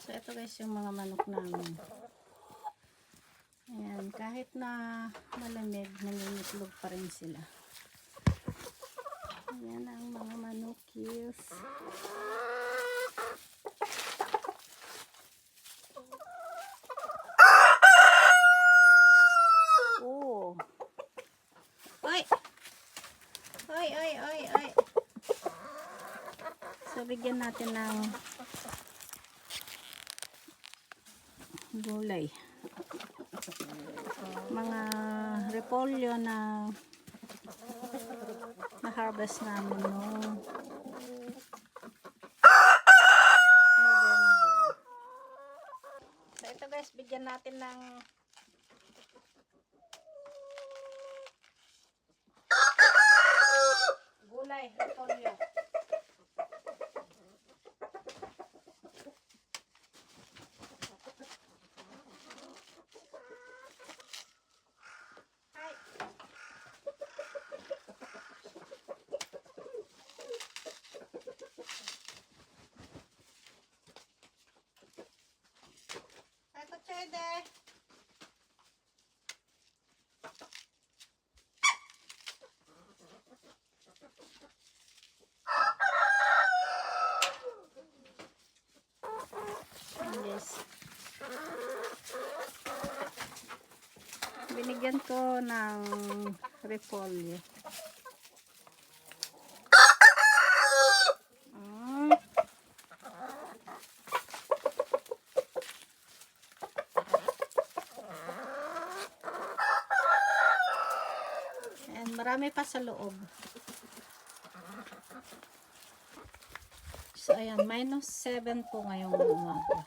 So ito guys yung mga manok namin. Ayan, kahit na malamig, nangingitlog pa rin sila. Ayan ang mga manokis. Oh. Oy! Oy, oy, oy, oy. So bigyan natin ng gulay. Mga repolyo na na-harvest namin noong November. So ito guys, bigyan natin ng gulay, repolyo. Chede. Yes. Binigyan ko ng repolyo. Marami pa sa loob. So, ayan. -7 po ngayong umaga.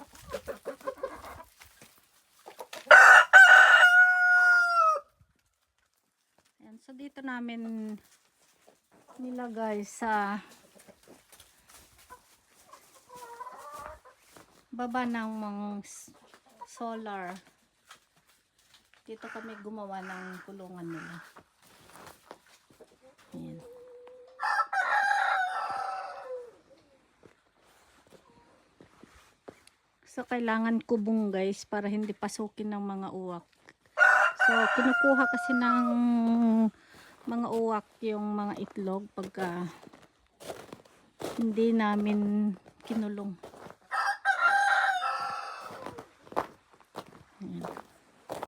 Ayan. So, dito namin nilagay sa baba ng mga solar. Dito kami gumawa ng kulungan nila. Ayan. So, kailangan kubong guys para hindi pasukin ng mga uwak. So, kinukuha kasi ng mga uwak yung mga itlog pagka hindi namin kinulong.